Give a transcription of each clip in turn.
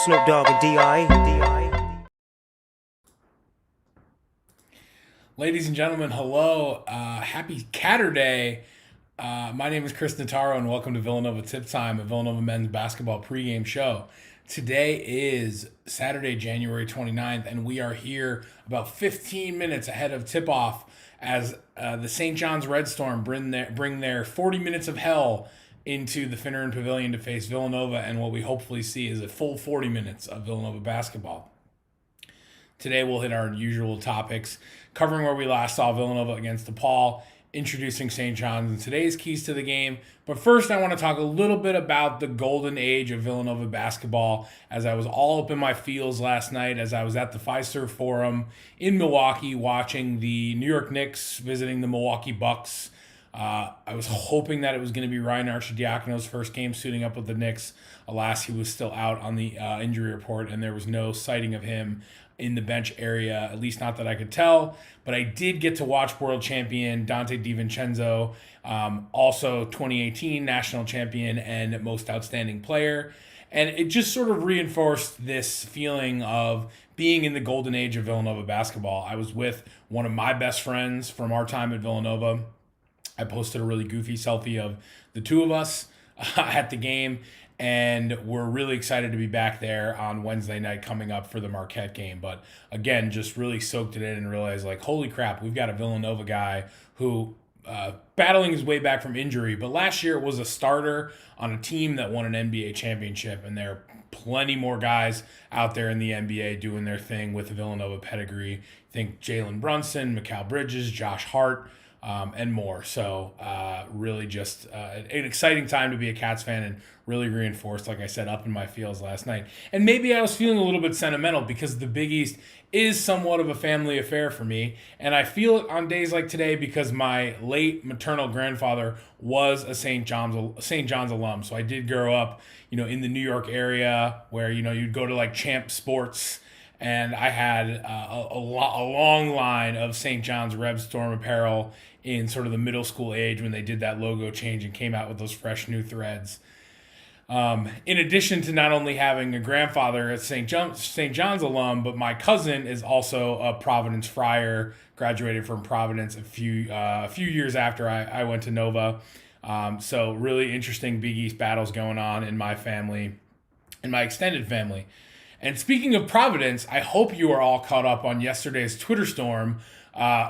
Snoop Dogg and D.I. Ladies and gentlemen, hello. Happy Catterday. My name is Chris Notaro, and welcome to Villanova Tip Time, a Villanova men's basketball pregame show. Today is Saturday, January 29th, and we are here about 15 minutes ahead of tip-off as the St. John's Red Storm bring their 40 minutes of hell into the Finneran Pavilion to face Villanova, and what we hopefully see is a full 40 minutes of Villanova basketball. Today we'll hit our usual topics, covering where we last saw Villanova against DePaul, introducing St. John's and today's keys to the game. But first I want to talk a little bit about the golden age of Villanova basketball, as I was all up in my feels last night as I was at the Fiserv Forum in Milwaukee watching the New York Knicks visiting the Milwaukee Bucks. I was hoping that it was going to be Ryan Arcidiacono's first game suiting up with the Knicks. Alas, he was still out on the injury report, and there was no sighting of him in the bench area, at least not that I could tell. But I did get to watch world champion Dante DiVincenzo, also 2018 national champion and most outstanding player. And it just sort of reinforced this feeling of being in the golden age of Villanova basketball. I was with one of my best friends from our time at Villanova. I posted a really goofy selfie of the two of us at the game, and we're really excited to be back there on Wednesday night coming up for the Marquette game. But again, just really soaked it in and realized, like, holy crap, we've got a Villanova guy who battling his way back from injury, but last year was a starter on a team that won an NBA championship, and there are plenty more guys out there in the NBA doing their thing with the Villanova pedigree. Think Jalen Brunson, Mikal Bridges, Josh Hart, and more. So really just an exciting time to be a Cats fan, and really reinforced, like I said, up in my feels last night. And maybe I was feeling a little bit sentimental because the Big East is somewhat of a family affair for me. And I feel it on days like today because my late maternal grandfather was a St. John's alum. So I did grow up, in the New York area where, you'd go to like Champ Sports, and I had a long line of St. John's Red Storm apparel in sort of the middle school age when they did that logo change and came out with those fresh new threads. In addition to not only having a grandfather at St. John's alum, but my cousin is also a Providence Friar, graduated from Providence a few years after I went to Nova. So really interesting Big East battles going on in my family, in my extended family. And speaking of Providence, I hope you are all caught up on yesterday's Twitter storm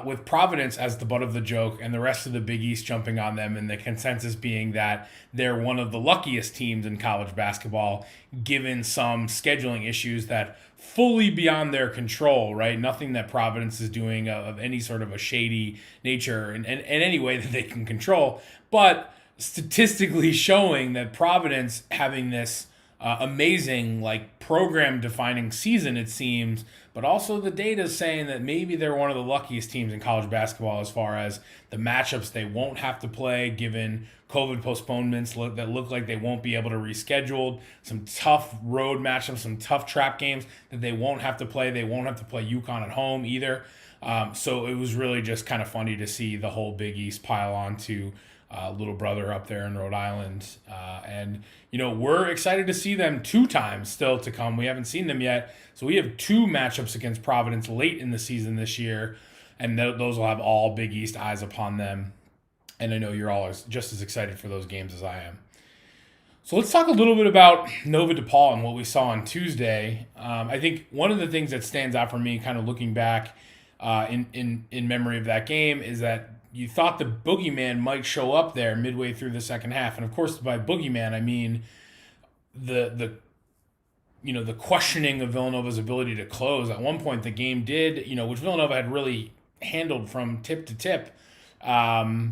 with Providence as the butt of the joke and the rest of the Big East jumping on them, and the consensus being that they're one of the luckiest teams in college basketball, given some scheduling issues that fully beyond their control, right? Nothing that Providence is doing of any sort of a shady nature in any way that they can control, but statistically showing that Providence having this amazing, like, program-defining season, it seems, but also the data saying that maybe they're one of the luckiest teams in college basketball as far as the matchups they won't have to play given COVID postponements that look like they won't be able to reschedule, some tough road matchups, some tough trap games that they won't have to play. They won't have to play UConn at home either. So it was really just kind of funny to see the whole Big East pile on to little brother up there in Rhode Island. And we're excited to see them 2 times still to come. We haven't seen them yet. So we have 2 matchups against Providence late in the season this year, and those will have all Big East eyes upon them. And I know you're all just as excited for those games as I am. So let's talk a little bit about Nova DePaul and what we saw on Tuesday. I think one of the things that stands out for me, kind of looking back in memory of that game, is that you thought the boogeyman might show up there midway through the second half. And of course, by boogeyman, I mean the questioning of Villanova's ability to close. At one point, the game did, which Villanova had really handled from tip to tip. DePaul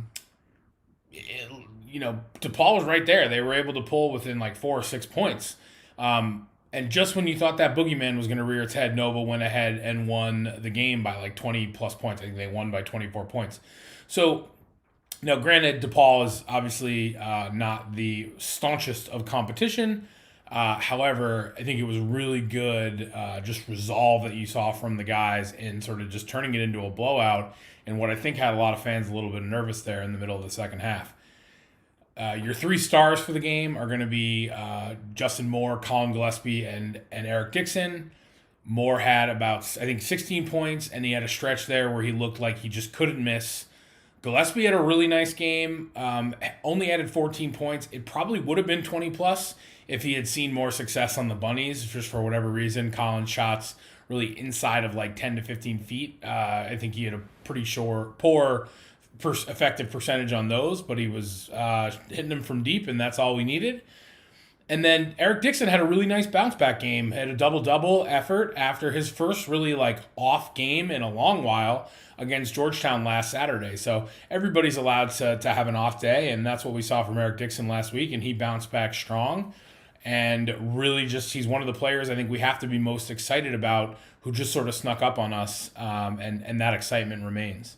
was right there. They were able to pull within like 4 or 6 points. And just when you thought that boogeyman was going to rear its head, Nova went ahead and won the game by like 20 plus points. I think they won by 24 points. So, now granted, DePaul is obviously not the staunchest of competition. However, I think it was really good just resolve that you saw from the guys in sort of just turning it into a blowout, and what I think had a lot of fans a little bit nervous there in the middle of the second half. Your three stars for the game are going to be Justin Moore, Colin Gillespie, and Eric Dixon. Moore had about, I think, 16 points, and he had a stretch there where he looked like he just couldn't miss. Gillespie had a really nice game, only added 14 points. It probably would have been 20 plus if he had seen more success on the bunnies, just for whatever reason. Colin's shots really inside of like 10 to 15 feet. I think he had a pretty poor effective percentage on those, but he was hitting them from deep, and that's all we needed. And then Eric Dixon had a really nice bounce back game, had a double effort after his first really like off game in a long while against Georgetown last Saturday. So everybody's allowed to have an off day, and that's what we saw from Eric Dixon last week, and he bounced back strong. And really just, he's one of the players I think we have to be most excited about who just sort of snuck up on us, and that excitement remains.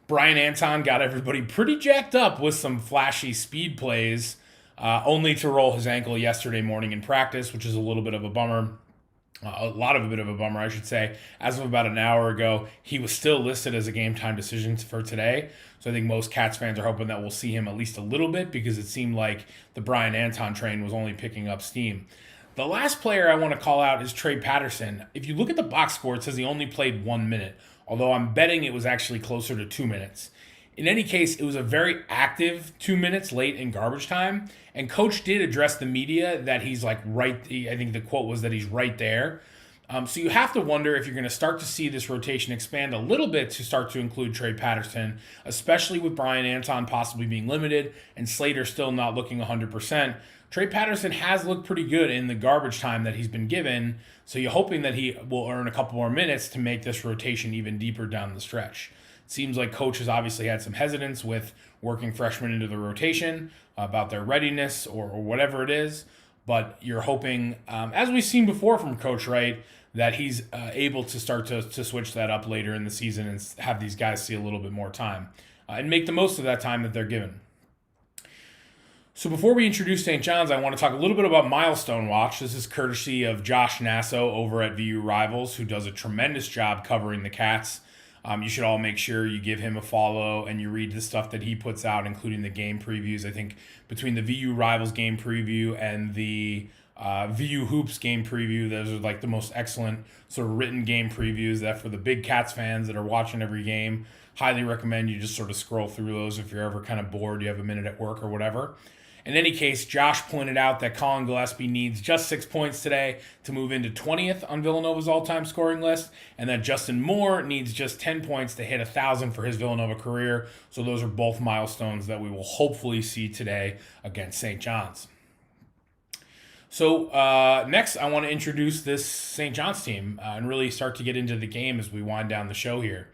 Brian Anton got everybody pretty jacked up with some flashy speed plays, only to roll his ankle yesterday morning in practice, which is a little bit of a bummer. A bit of a bummer, I should say. As of about an hour ago, he was still listed as a game time decision for today. So I think most Cats fans are hoping that we'll see him at least a little bit, because it seemed like the Brian Anton train was only picking up steam. The last player I want to call out is Trey Patterson. If you look at the box score, it says he only played 1 minute, although I'm betting it was actually closer to 2 minutes. In any case, it was a very active 2 minutes late in garbage time, and Coach did address the media that he's like right. I think the quote was that he's right there. So you have to wonder if you're going to start to see this rotation expand a little bit to start to include Trey Patterson, especially with Brian Anton possibly being limited and Slater still not looking 100%. Trey Patterson has looked pretty good in the garbage time that he's been given, so you're hoping that he will earn a couple more minutes to make this rotation even deeper down the stretch. It seems like Coach has obviously had some hesitance with working freshmen into the rotation about their readiness or whatever it is, but you're hoping, as we've seen before from Coach Wright, that he's able to start to switch that up later in the season and have these guys see a little bit more time and make the most of that time that they're given. So before we introduce St. John's, I want to talk a little bit about Milestone Watch. This is courtesy of Josh Nasso over at VU Rivals, who does a tremendous job covering the Cats. You should all make sure you give him a follow and you read the stuff that he puts out, including the game previews. I think between the VU Rivals game preview and the VU Hoops game preview, those are like the most excellent sort of written game previews that for the big Cats fans that are watching every game, highly recommend you just sort of scroll through those if you're ever kind of bored, you have a minute at work or whatever. In any case, Josh pointed out that Colin Gillespie needs just 6 points today to move into 20th on Villanova's all-time scoring list, and that Justin Moore needs just 10 points to hit 1,000 for his Villanova career. So those are both milestones that we will hopefully see today against St. John's. So next, I want to introduce this St. John's team and really start to get into the game as we wind down the show here.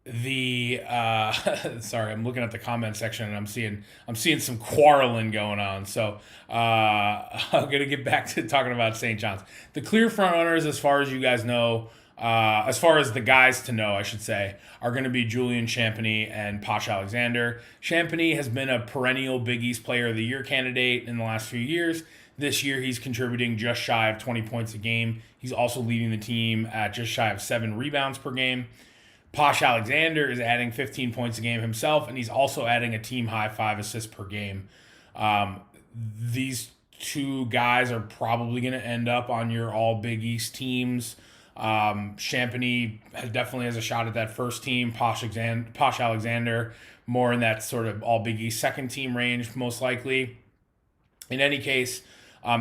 Sorry, I'm looking at the comment section and I'm seeing some quarreling going on. So I'm gonna get back to talking about St. John's. The clear front runners, as far as you guys know, as far as the guys to know, I should say, are going to be Julian Champagny and Posh Alexander. Champagny has been a perennial Big East Player of the Year candidate in the last few years. This year, he's contributing just shy of 20 points a game. He's also leading the team at just shy of 7 rebounds per game. Posh Alexander is adding 15 points a game himself, and he's also adding a team-high 5 assists per game. These two guys are probably going to end up on your all Big East teams. Champagny definitely has a shot at that first team. Posh Alexander more in that sort of all Big East second team range, most likely. In any case,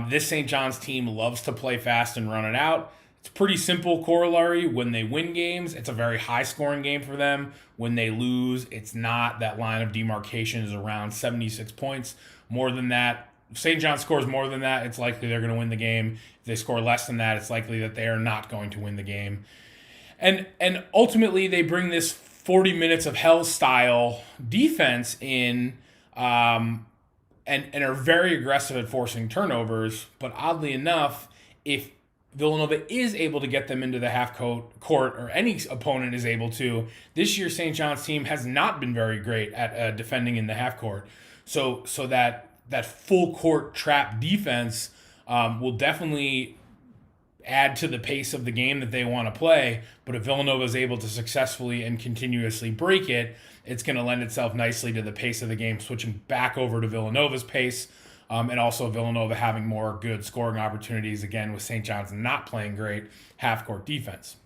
this St. John's team loves to play fast and run it out. It's a pretty simple corollary. When they win games, it's a very high-scoring game for them. When they lose, it's not. That line of demarcation is around 76 points. More than that, if St. John scores more than that, it's likely they're going to win the game. If they score less than that, it's likely that they are not going to win the game. And ultimately, they bring this 40 minutes of hell style defense in and are very aggressive at forcing turnovers. But oddly enough, if Villanova is able to get them into the half court, or any opponent is able to, this year St. John's team has not been very great at defending in the half court. So that full court trap defense will definitely add to the pace of the game that they want to play. But if Villanova is able to successfully and continuously break it, it's going to lend itself nicely to the pace of the game, switching back over to Villanova's pace. And also Villanova having more good scoring opportunities, again, with St. John's not playing great half-court defense.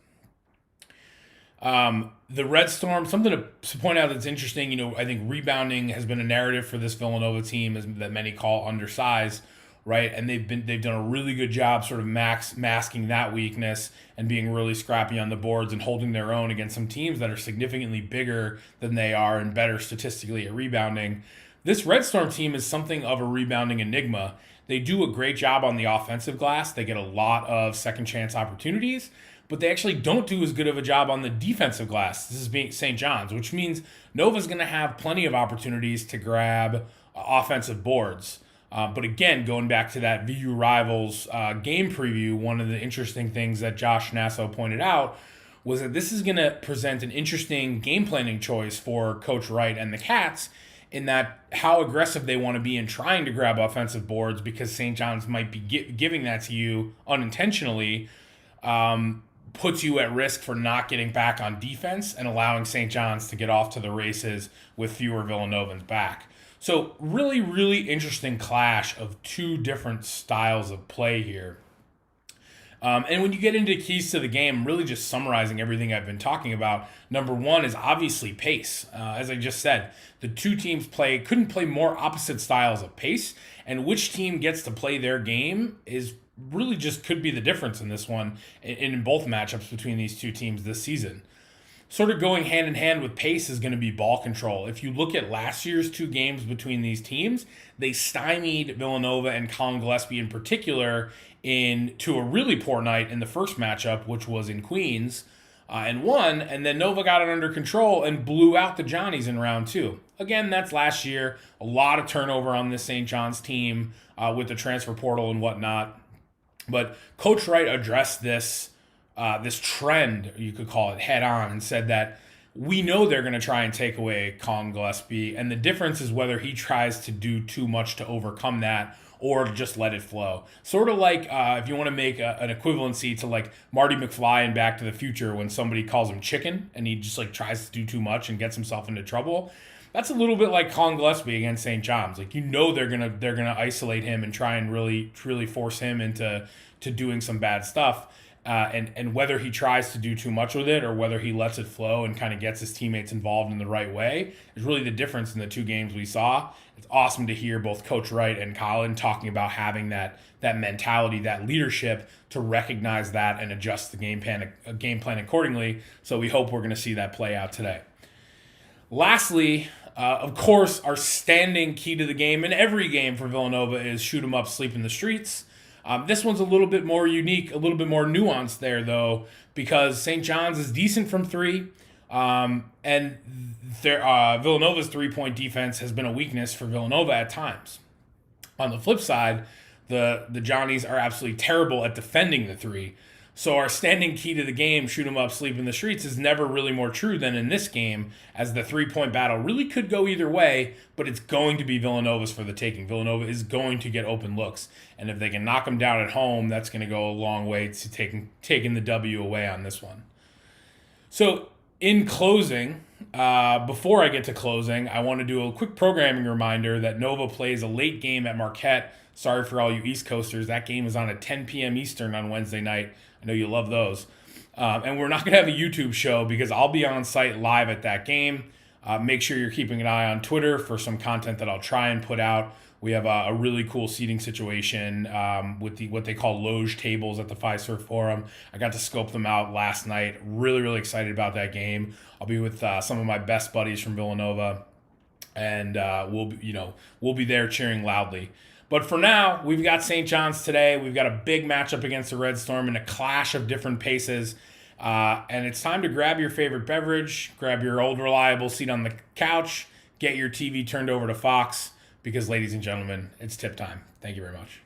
The Red Storm, something to point out that's interesting, I think rebounding has been a narrative for this Villanova team that many call undersized, right? And they've done a really good job sort of masking that weakness and being really scrappy on the boards and holding their own against some teams that are significantly bigger than they are and better statistically at rebounding. This Red Storm team is something of a rebounding enigma. They do a great job on the offensive glass. They get a lot of second chance opportunities, but they actually don't do as good of a job on the defensive glass. This is being St. John's, which means Nova's going to have plenty of opportunities to grab offensive boards. But again, going back to that VU Rivals game preview, one of the interesting things that Josh Nasso pointed out was that this is going to present an interesting game planning choice for Coach Wright and the Cats, in that how aggressive they want to be in trying to grab offensive boards, because St. John's might be giving that to you unintentionally, puts you at risk for not getting back on defense and allowing St. John's to get off to the races with fewer Villanovans back. So really, really interesting clash of two different styles of play here. And when you get into keys to the game, really just summarizing everything I've been talking about, number one is obviously pace. As I just said, the two teams couldn't play more opposite styles of pace, and which team gets to play their game is really just could be the difference in this one, in both matchups between these two teams this season. Sort of going hand in hand with pace is going to be ball control. If you look at last year's two games between these teams, they stymied Villanova and Colin Gillespie in particular to a really poor night in the first matchup, which was in Queens, and won, and then Nova got it under control and blew out the Johnnies in round two. Again, that's last year. A lot of turnover on this St. John's team with the transfer portal and whatnot. But Coach Wright addressed this trend, you could call it, head on, and said that we know they're going to try and take away Colin Gillespie, and the difference is whether he tries to do too much to overcome that or just let it flow. Sort of like if you want to make an equivalency to like Marty McFly in Back to the Future, when somebody calls him chicken and he just like tries to do too much and gets himself into trouble. That's a little bit like Colin Gillespie against St. John's. Like, they're gonna isolate him and try and really force him into doing some bad stuff. And whether he tries to do too much with it or whether he lets it flow and kind of gets his teammates involved in the right way is really the difference in the two games we saw. It's awesome to hear both Coach Wright and Colin talking about having that mentality, that leadership to recognize that and adjust the game plan accordingly. So we hope we're going to see that play out today. Lastly, of course, our standing key to the game in every game for Villanova is shoot 'em up, sleep in the streets. This one's a little bit more unique, a little bit more nuanced there, though, because St. John's is decent from three, and Villanova's three-point defense has been a weakness for Villanova at times. On the flip side, the Johnnies are absolutely terrible at defending the three. So our standing key to the game, shoot 'em up, sleep in the streets, is never really more true than in this game, as the three-point battle really could go either way, but it's going to be Villanova's for the taking. Villanova is going to get open looks, and if they can knock them down at home, that's going to go a long way to taking the W away on this one. So in closing, before I get to closing, I want to do a quick programming reminder that Nova plays a late game at Marquette. Sorry for all you East Coasters. That game is on at 10 p.m. Eastern on Wednesday night. I know you love those. And we're not going to have a YouTube show because I'll be on site live at that game. Make sure you're keeping an eye on Twitter for some content that I'll try and put out. We have a really cool seating situation with what they call loge tables at the Fiserv Forum. I got to scope them out last night. Really, really excited about that game. I'll be with some of my best buddies from Villanova, and we'll be there cheering loudly. But for now, we've got St. John's today. We've got a big matchup against the Red Storm and a clash of different paces. And it's time to grab your favorite beverage, grab your old reliable seat on the couch, get your TV turned over to Fox, because, ladies and gentlemen, it's tip time. Thank you very much.